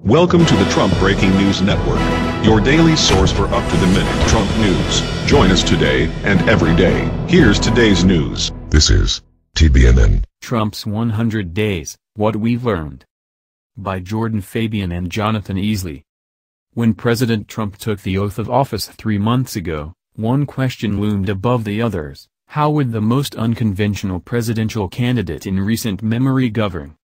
Welcome to the Trump Breaking News Network, your daily source for up-to-the-minute Trump news. Join us today and every day. Here's today's news. This is TBNN. Trump's 100 Days, What We've Learned. By Jordan Fabian and Jonathan Easley. When President Trump took the oath of office 3 months ago, one question loomed above the others: how would the most unconventional presidential candidate in recent memory govern?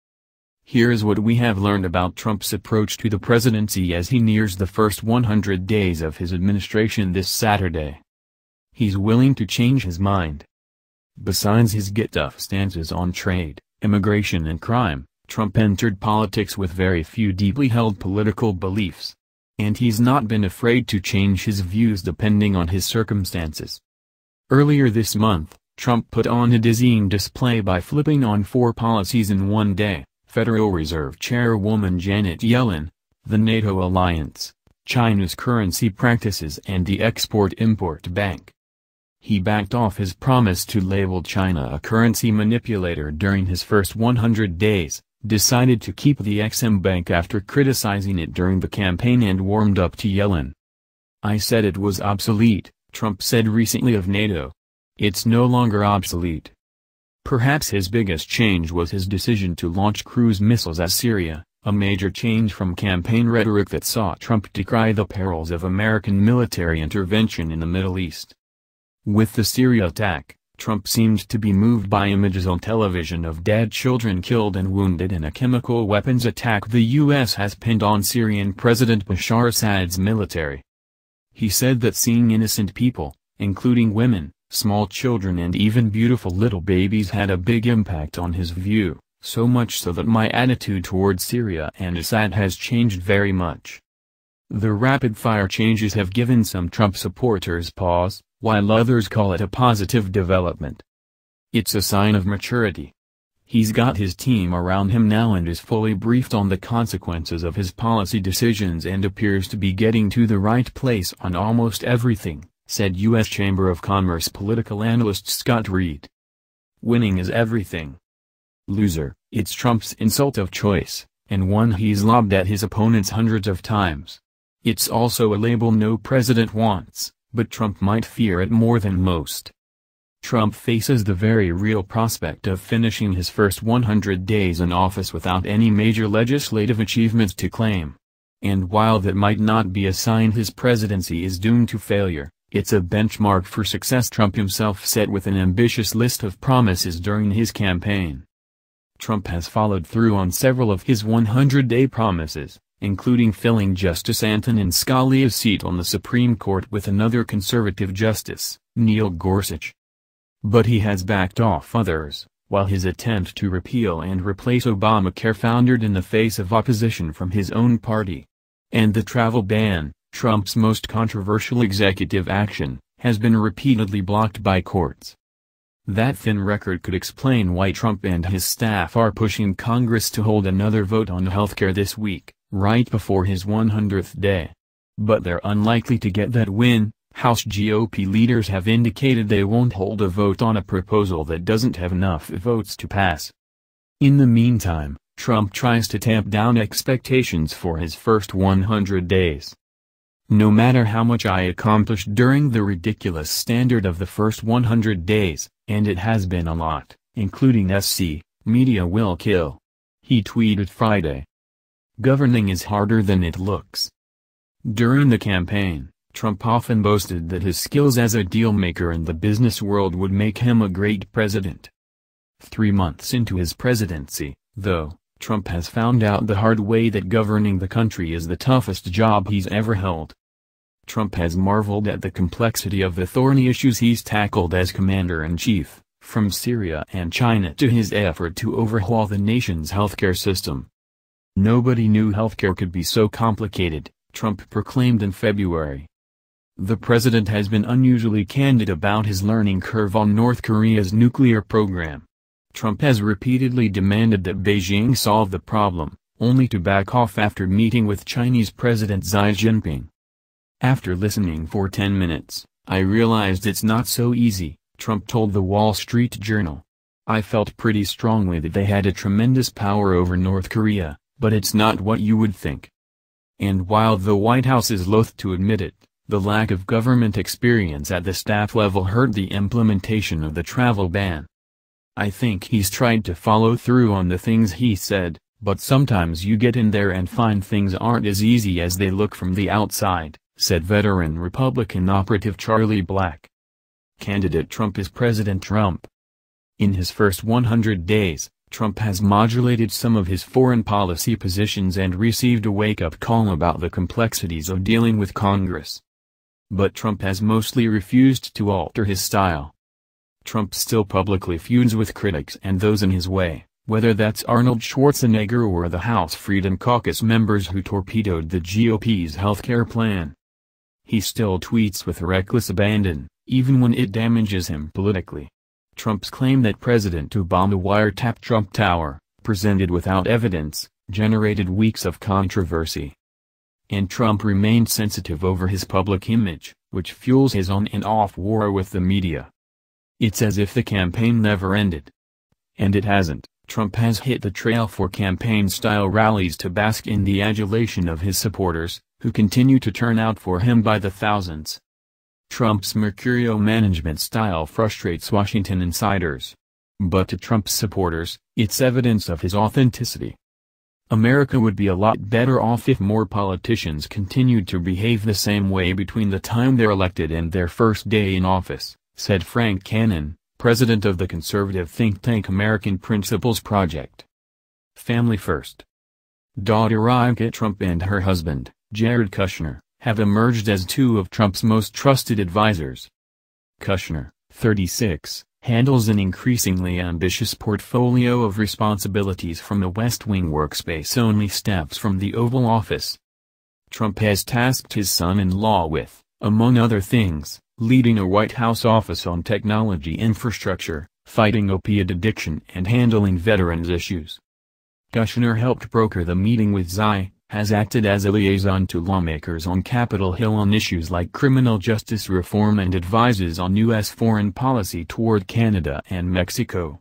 Here's what we have learned about Trump's approach to the presidency as he nears the first 100 days of his administration this Saturday. He's willing to change his mind. Besides his get-tough stances on trade, immigration and crime, Trump entered politics with very few deeply held political beliefs. And he's not been afraid to change his views depending on his circumstances. Earlier this month, Trump put on a dizzying display by flipping on 4 policies in one day: Federal Reserve Chairwoman Janet Yellen, the NATO alliance, China's currency practices and the Export-Import Bank. He backed off his promise to label China a currency manipulator during his first 100 days, decided to keep the XM Bank after criticizing it during the campaign and warmed up to Yellen. "I said it was obsolete," Trump said recently of NATO. "It's no longer obsolete." Perhaps his biggest change was his decision to launch cruise missiles at Syria, a major change from campaign rhetoric that saw Trump decry the perils of American military intervention in the Middle East. With the Syria attack, Trump seemed to be moved by images on television of dead children killed and wounded in a chemical weapons attack the U.S. has pinned on Syrian President Bashar Assad's military. He said that seeing innocent people, including women, small children and even beautiful little babies had a big impact on his view, so much so that my attitude towards Syria and Assad has changed very much. The rapid-fire changes have given some Trump supporters pause, while others call it a positive development. It's a sign of maturity. He's got his team around him now and is fully briefed on the consequences of his policy decisions and appears to be getting to the right place on almost everything, said U.S. Chamber of Commerce political analyst Scott Reed. Winning is everything. Loser, it's Trump's insult of choice, and one he's lobbed at his opponents hundreds of times. It's also a label no president wants, but Trump might fear it more than most. Trump faces the very real prospect of finishing his first 100 days in office without any major legislative achievements to claim. And while that might not be a sign his presidency is doomed to failure, it's a benchmark for success Trump himself set with an ambitious list of promises during his campaign. Trump has followed through on several of his 100-day promises, including filling Justice Antonin Scalia's seat on the Supreme Court with another conservative justice, Neil Gorsuch. But he has backed off others, while his attempt to repeal and replace Obamacare foundered in the face of opposition from his own party. And the travel ban, Trump's most controversial executive action, has been repeatedly blocked by courts. That thin record could explain why Trump and his staff are pushing Congress to hold another vote on healthcare this week, right before his 100th day. But they're unlikely to get that win. House GOP leaders have indicated they won't hold a vote on a proposal that doesn't have enough votes to pass. In the meantime, Trump tries to tamp down expectations for his first 100 days. "No matter how much I accomplished during the ridiculous standard of the first 100 days, and it has been a lot, including media will kill," he tweeted Friday. Governing is harder than it looks. During the campaign, Trump often boasted that his skills as a deal-maker in the business world would make him a great president. 3 months into his presidency, though, Trump has found out the hard way that governing the country is the toughest job he's ever held. Trump has marveled at the complexity of the thorny issues he's tackled as commander-in-chief, from Syria and China to his effort to overhaul the nation's healthcare system. "Nobody knew healthcare could be so complicated," Trump proclaimed in February. The president has been unusually candid about his learning curve on North Korea's nuclear program. Trump has repeatedly demanded that Beijing solve the problem, only to back off after meeting with Chinese President Xi Jinping. "After listening for 10 minutes, I realized it's not so easy," Trump told the Wall Street Journal. "I felt pretty strongly that they had a tremendous power over North Korea, but it's not what you would think. And while the White House is loath to admit it, the lack of government experience at the staff level hurt the implementation of the travel ban. "I think he's tried to follow through on the things he said, but sometimes you get in there and find things aren't as easy as they look from the outside," said veteran Republican operative Charlie Black. Candidate Trump is President Trump. In his first 100 days, Trump has modulated some of his foreign policy positions and received a wake-up call about the complexities of dealing with Congress. But Trump has mostly refused to alter his style. Trump still publicly feuds with critics and those in his way, whether that's Arnold Schwarzenegger or the House Freedom Caucus members who torpedoed the GOP's healthcare plan. He still tweets with reckless abandon, even when it damages him politically. Trump's claim that President Obama wiretapped Trump Tower, presented without evidence, generated weeks of controversy. And Trump remained sensitive over his public image, which fuels his on and off war with the media. It's as if the campaign never ended. And it hasn't. Trump has hit the trail for campaign-style rallies to bask in the adulation of his supporters, who continue to turn out for him by the thousands. Trump's mercurial management style frustrates Washington insiders. But to Trump's supporters, it's evidence of his authenticity. America would be a lot better off if more politicians continued to behave the same way between the time they're elected and their first day in office, said Frank Cannon, president of the conservative think tank American Principles Project. Family First. Daughter Ivanka Trump and her husband, Jared Kushner, have emerged as two of Trump's most trusted advisors. Kushner, 36, handles an increasingly ambitious portfolio of responsibilities from a West Wing workspace only steps from the Oval Office. Trump has tasked his son-in-law with, among other things, leading a White House office on technology infrastructure, fighting opiate addiction and handling veterans issues. Kushner helped broker the meeting with Xi, has acted as a liaison to lawmakers on Capitol Hill on issues like criminal justice reform and advises on U.S. foreign policy toward Canada and Mexico.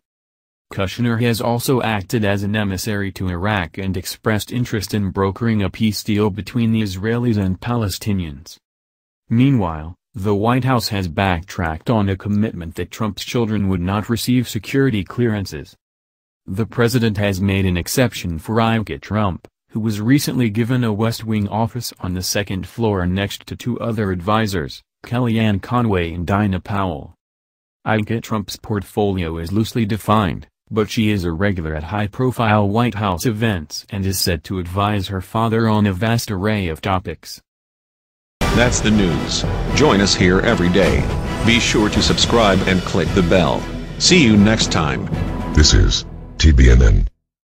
Kushner has also acted as an emissary to Iraq and expressed interest in brokering a peace deal between the Israelis and Palestinians. Meanwhile, the White House has backtracked on a commitment that Trump's children would not receive security clearances. The president has made an exception for Ivanka Trump, who was recently given a West Wing office on the second floor next to two other advisors, Kellyanne Conway and Dinah Powell. Ivanka Trump's portfolio is loosely defined, but she is a regular at high-profile White House events and is said to advise her father on a vast array of topics. That's the news. Join us here every day. Be sure to subscribe and click the bell. See you next time. This is TBNN.